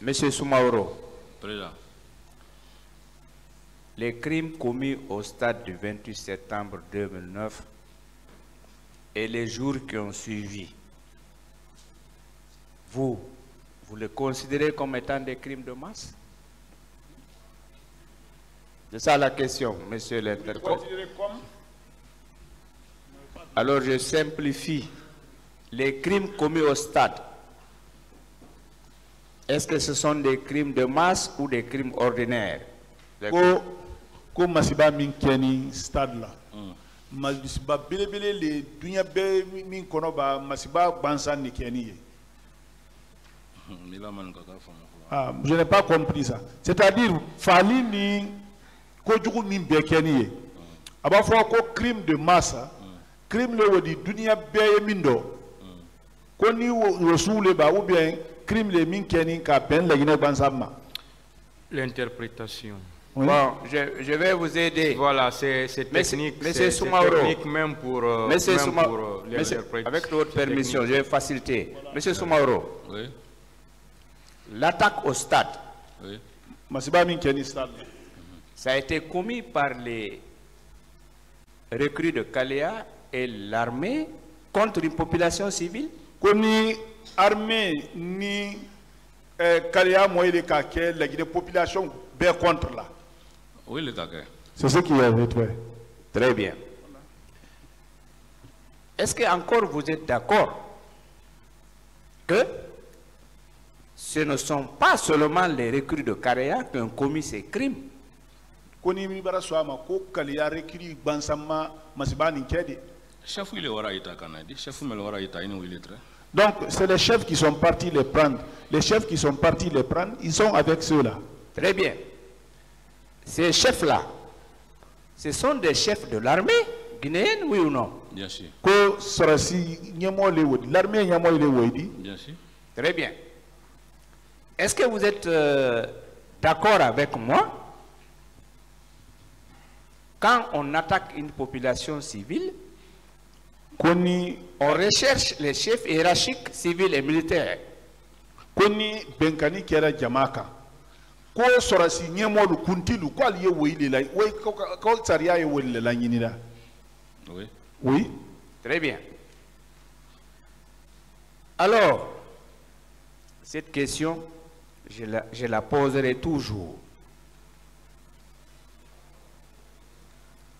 Monsieur Soumaoro. Président. Les crimes commis au stade du 28 septembre 2009 et les jours qui ont suivi, vous les considérez comme étant des crimes de masse? C'est ça la question, monsieur l'interprète. Alors je simplifie. Les crimes commis au stade, est-ce que ce sont des crimes de masse ou des crimes ordinaires? Ko masiba min keni stade la. Masiba belebele le dunya be min kono ba masiba bansan ni keni ye. Je n'ai pas compris ça. C'est-à-dire fali ni kojugu min be keni ye. Aba fo ko crime de masse. Crime le wodi dunya be min do. Ko ni wosoule ba ou bien crime le min keni ka ben la gine bansama. L'interprétation. Oui. Bon, je vais vous aider. Voilà, c'est technique. Monsieur Soumaoro, technique même pour l'interprétation. Avec votre permission, je vais faciliter. Monsieur Soumaoro, oui. L'attaque au stade, oui. Ça a été commis par les recrues de Kalea et l'armée contre une population civile? Koni armée ni Kalea moye ka ke la population be contre là. Oui, le cas. C'est ce qui est fait. Très bien. Est-ce que encore vous êtes d'accord que ce ne sont pas seulement les recrues de Kalea qui ont commis ces crimes? Koni mi bara so ama ko Kalea recrues bansama masibani kedi. Chef il est wara ita kanadi, chef mel wara ita ino il est très. Donc, c'est les chefs qui sont partis les prendre. Les chefs qui sont partis les prendre, ils sont avec ceux-là. Très bien. Ces chefs-là, ce sont des chefs de l'armée guinéenne, oui ou non? Bien sûr. L'armée bien sûr. Très bien. Est-ce que vous êtes d'accord avec moi? Quand on attaque une population civile, on recherche les chefs hiérarchiques civils et militaires. Koni benkani kera jamaka. Ko sorasi nyemolu kuntilu ko aliye weile la we ko saria ye weile la nyinira. Oui. Oui. Très bien. Alors, cette question, je la poserai toujours.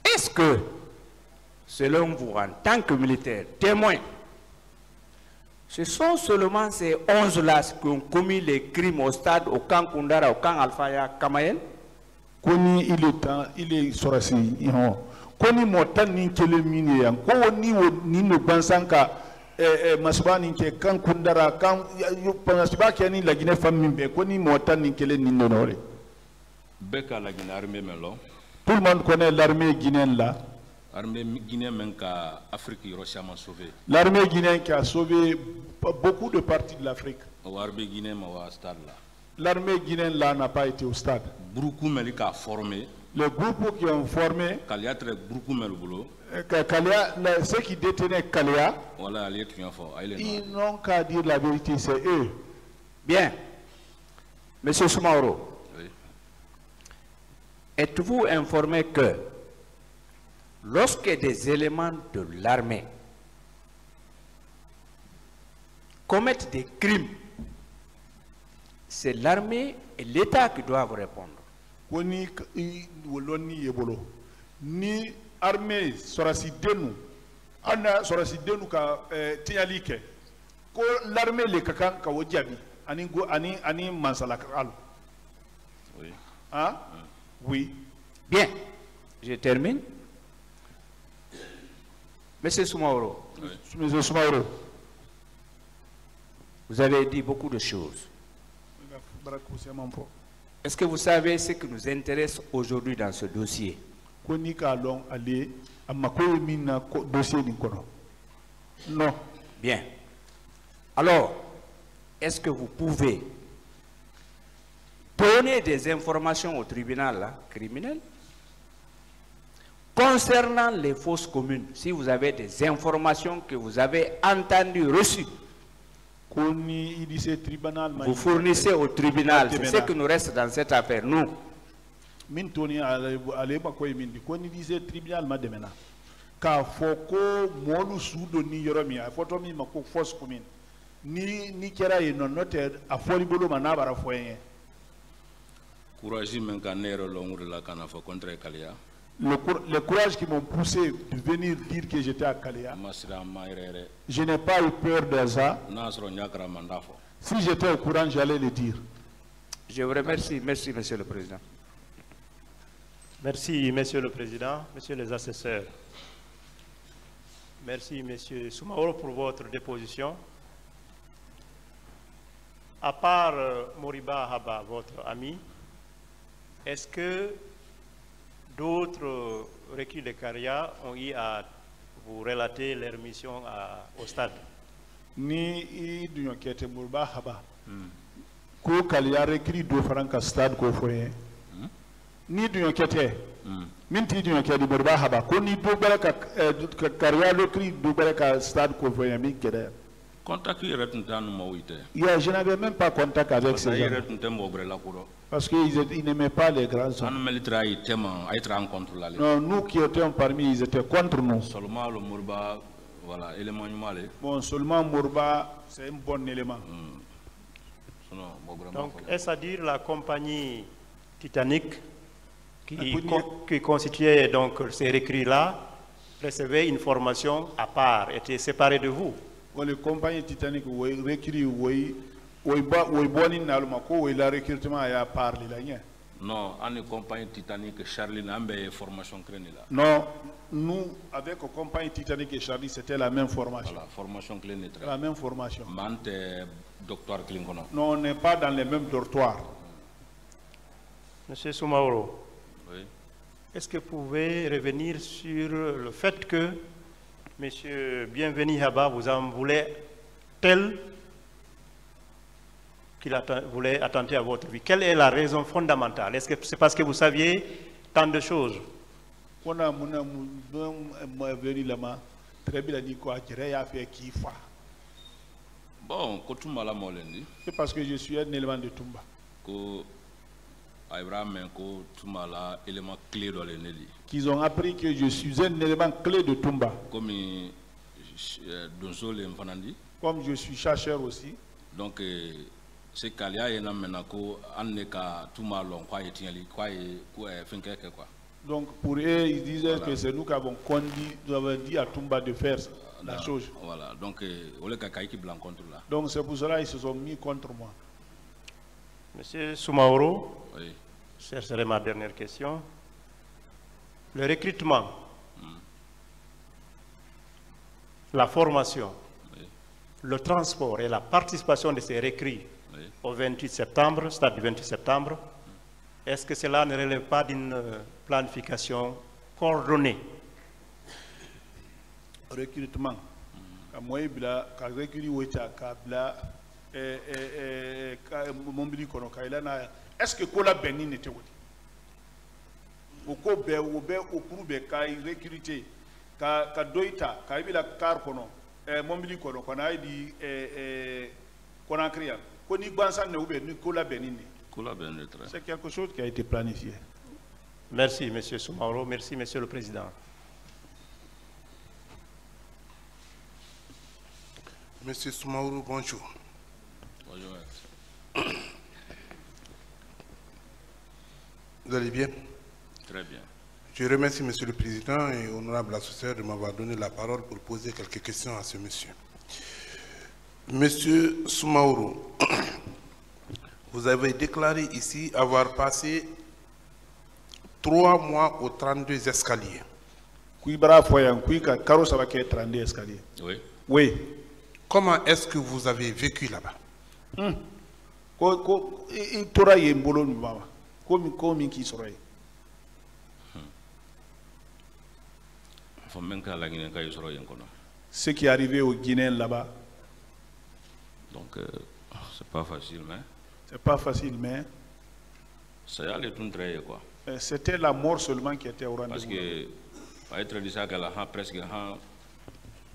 Est-ce que, selon vous, en tant que militaire, témoin, ce sont seulement ces 11-là qui ont commis les crimes au stade, au camp Kundara, au camp Alfaya, Kamael? Koni il est sorasi iho. Koni motan ni kele mini yan. Ko ni no bansanka masbani ke camp Kundara camp panasiba ke ni la Guinée famille be koni motan ni kele ni nonore. Beka la Guinée armée melo. Tout le monde connaît l'armée guinéenne là. L'armée guinéenne même qu'à Afrique récemment sauvé. L'armée guinéenne qui a sauvé beaucoup de parties de l'Afrique. L'armée guinéenne au stade là. L'armée guinéenne là n'a pas été au stade. Beaucoup a formé. Les groupes qui ont formé. Kalea très beaucoup le boulot. Kalea, ceux qui détenaient Kalea. Voilà, ils n'ont qu'à dire la vérité, c'est eux. Bien. Monsieur Soumaoro. Oui. Êtes-vous informé que lorsque des éléments de l'armée commettent des crimes, c'est l'armée et l'État qui doivent répondre? Ni armée sorasi denu, ana sorasi denu ka tialike, ko l'armée le kakan ka wajabi, ani mansala kal. Oui. Hein? Oui. Bien. Je termine. Monsieur Soumaoro. Oui. Monsieur Soumaoro. Vous avez dit beaucoup de choses. Est-ce que vous savez ce qui nous intéresse aujourd'hui dans ce dossier? Non. Bien. Alors, est-ce que vous pouvez donner des informations au tribunal là, criminel concernant les fosses communes, si vous avez des informations que vous avez entendues, reçues Vous fournissez au tribunal. C'est ce qui nous reste dans cette affaire, nous. Le courage qui m'ont poussé de venir dire que j'étais à Kalea, je n'ai pas eu peur de ça. Si j'étais au courant, j'allais le dire. Je vous remercie. Merci, Monsieur le Président. Merci, Monsieur le Président, Messieurs les assesseurs. Merci, Monsieur Soumaoro, pour votre déposition. À part Moriba Haba, votre ami, est-ce que d'autres recrues de Caria ont eu à vous relater leur mission au stade? Ni du kete Moriba Haba. Ko Caria recrue do franca stade ko foye. Ni du kete. Minti du kete Moriba Haba. Ko ni do baraka Caria recrue do baraka stade ko foye mi keder. Je n'avais même pas contact avec ces gens. Parce qu'ils n'aimaient pas les grands hommes. Non, nous qui étions parmi, ils étaient contre nous. Bon, seulement Mourba, c'est un bon élément. Donc, est-ce à dire la compagnie Titanic qui constituait donc ces recrues-là recevait une formation à part, était séparée de vous? Les compagnies Titanic la recrutement à part non, en compagnie Titanic Charlie Nambe formation créée là. Non, nous avec la compagnie Titanic et Charlie c'était la même formation. Voilà, formation clé. La même formation. Mante docteur Klingono. Non, on n'est pas dans les mêmes dortoirs. Monsieur Soumaoro. Oui. Est-ce que vous pouvez revenir sur le fait que Monsieur Bienvenu Haba vous en voulait tel qu'il voulait attenter à votre vie? Quelle est la raison fondamentale? Est-ce que c'est parce que vous saviez tant de choses? Bon, c'est parce que je suis un élément de Tumba. Qu'ils ont appris que je suis un élément clé de Tumba. Comme je suis chercheur aussi. Donc, c'est Kalia et Namenako, Anneka, Tumalo, donc, pour eux, ils disaient que c'est nous qui avons dit à Tumba de faire la chose. Voilà, donc, c'est pour cela qu'ils se sont mis contre moi. Monsieur Soumaoro, oui. Ce serait ma dernière question. Le recrutement, la formation, oui. Le transport et la participation de ces recrues au 28 septembre, stade du 28 septembre, est-ce que cela ne relève pas d'une planification coordonnée? Recrutement. Est-ce que Kola Benin était où? Au Kobe, Kai recruté, Ka Doita, Kaibila Karkono, Mombili Kono, Konaidi, Konakria, Koni Bansan Neube, Nicolas Benin. C'est quelque chose qui a été planifié. Merci, M. Soumaoro. Merci, M. le Président. Monsieur Soumaoro, bonjour. Bonjour. Vous allez bien? Très bien. Je remercie Monsieur le Président et honorable assesseur de m'avoir donné la parole pour poser quelques questions à ce monsieur. Monsieur Soumaoro, vous avez déclaré ici avoir passé 3 mois aux 32 escaliers. Oui. Oui. Comment est-ce que vous avez vécu là-bas? Ce qui est arrivé aux Guinéens là-bas. Donc, c'est pas facile, mais. C'est pas facile, mais. C'était la mort seulement qui était au rendez-vous. Parce que, presque,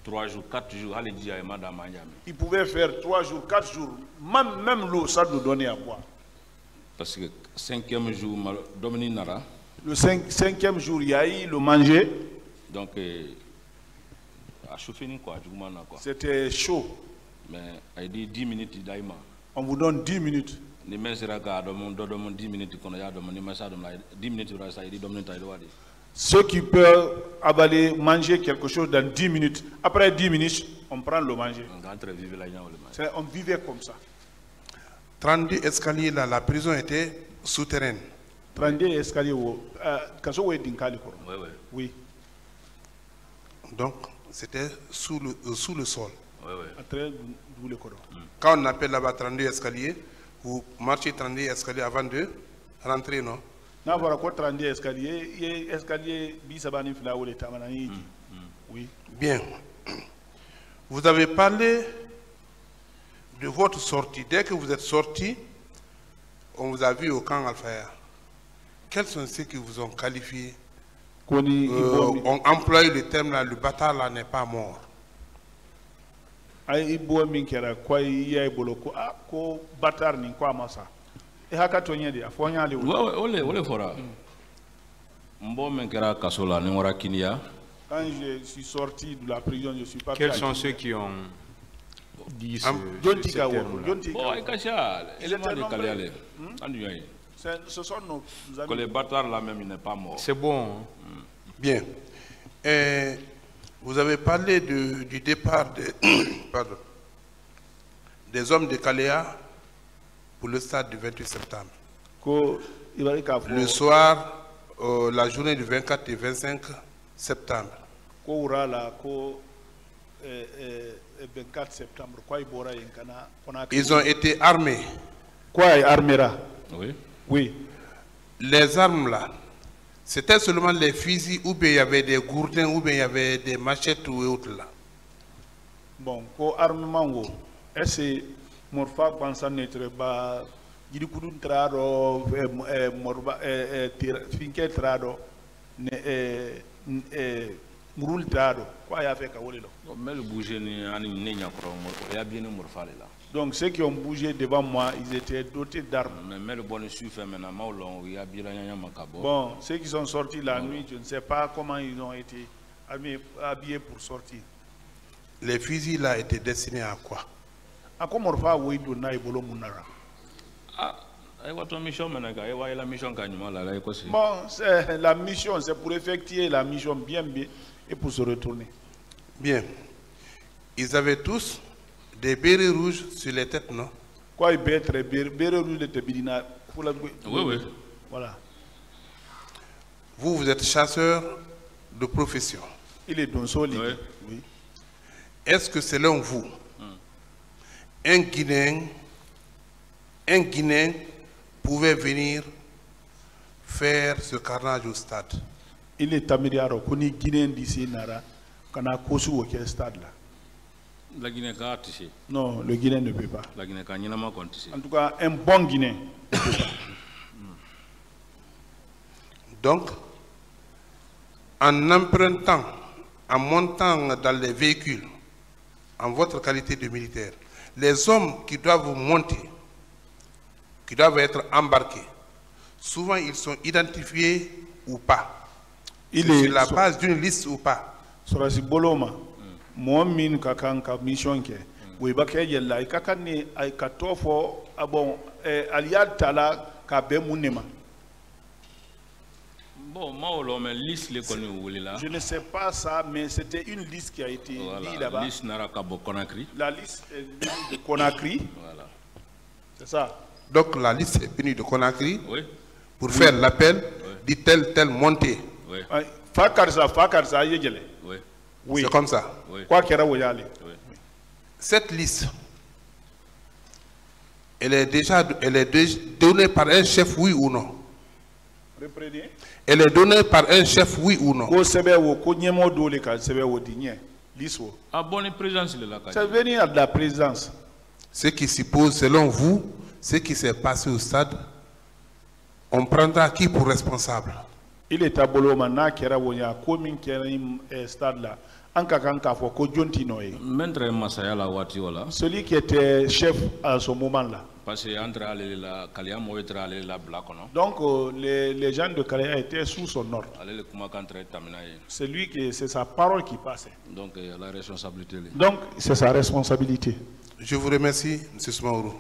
3 jours, 4 jours, allez dire à madame Agname. Il pouvait faire 3 jours, 4 jours, même l'eau, ça nous donnait à boire. Parce que 5e jour, Dominique Nara. Le 5e jour, il y a eu le manger. Donc, à chauffer quoi, c'était chaud. Mais il dit 10 minutes d'ailleurs. On vous donne 10 minutes. Ni men sera ka do 10 minutes kono ya do ni masa do 10 minutes ça il dit domine taïdo wadi. Ceux qui peuvent avaler, manger quelque chose dans 10 minutes. Après 10 minutes, on prend le manger. On vivait comme ça. 32 escaliers là, la prison était souterraine. 32 escaliers, oui. Donc, c'était sous le sol. Oui. Quand on appelle là-bas 32 escaliers, vous marchez 32 escaliers avant de rentrer, non? Oui. Bien. Vous avez parlé de votre sortie. Dès que vous êtes sorti, on vous a vu au camp Alfaya. Quels sont ceux qui vous ont qualifié? On emploie le terme là, le bâtard là n'est pas mort. Ai ibo min kera kwai ya ibolo ko ko batar ni kwa masa e haka to nyede afonya le ole fora mbo men kera kasola ni wara kinia. Quand je suis sorti de la prison, je suis pas. Quels sont ceux qui ont dit ce ce sont nos amis. Que le bâtard là même il n'est pas mort. C'est bon. Bien. Vous avez parlé du départ des hommes de Kalea pour le stade du 28 septembre. Le soir, la journée du 24 et 25 septembre. Ils ont été armés. Oui. Oui. Les armes là, c'était seulement les fusils ou bien il y avait des gourdins ou bien il y avait des machettes ou autres là. Bon, pour armement, est-ce que morfa pensa n'être pas dirikudun trado morba finke trado murul trado quoi ya fait ka wolelo. Mais le bouger ni ani nenya kro ya bien morfa là. Donc ceux qui ont bougé devant moi, ils étaient dotés d'armes. Bon, ceux qui sont sortis la nuit, je ne sais pas comment ils ont été habillés pour sortir. Les fusils là étaient destinés à quoi? Bon, la mission, c'est pour effectuer la mission bien et pour se retourner. Bien. Ils avaient tous des bérets rouges sur les têtes, non? Quoi, bérets rouges de Tebidina? Oui, oui. Voilà. Vous êtes chasseur de profession. Il est dans son lit. Oui. Est-ce que selon vous, un Guinéen pouvait venir faire ce carnage au stade? Il est amélioré. Qu'on est Guinéen d'ici, qu'on a cousu au stade là. La Guinée a tissé. Non, le Guinéen ne peut pas. La Guinée a n'y a tissé. En tout cas, un bon Guinéen ne peut pas. Donc, en empruntant, en montant dans les véhicules, en votre qualité de militaire, les hommes qui doivent monter, qui doivent être embarqués, souvent ils sont identifiés ou pas. Il est sur la base d'une liste ou pas. Sur la Boloma. Moi, min kakanka mission ke we bakay yella ay kakani ay katofo abon aliad tala ka be munema. Bon, moi mais liste les connu là. Je ne sais pas ça, mais c'était une liste qui a été mise là-bas. La liste Narakabo Conakry. La liste de Conakry. Voilà. C'est ça. Donc la liste est venue de Conakry. Oui. Pour faire l'appel de telle montée. Oui. Fakarza yegele. Oui. Oui. C'est comme ça. Oui. Quoi qu'il y ait. Cette liste, elle est donnée par un chef, oui ou non? Reprenez. Elle est donnée par un chef, oui ou non? Ah bon, présidence là. C'est venir de la présidence. Ce qui suppose, selon vous, ce qui s'est passé au stade, on prendra qui pour responsable? Il est à Boloma, qui era wonya, comme qui era stade là. Celui qui était chef à ce moment-là. Parce que Donc les gens de Kalea étaient sous son ordre. C'est sa parole qui passait. Donc la responsabilité. Donc c'est sa responsabilité. Je vous remercie, M. Smaourou.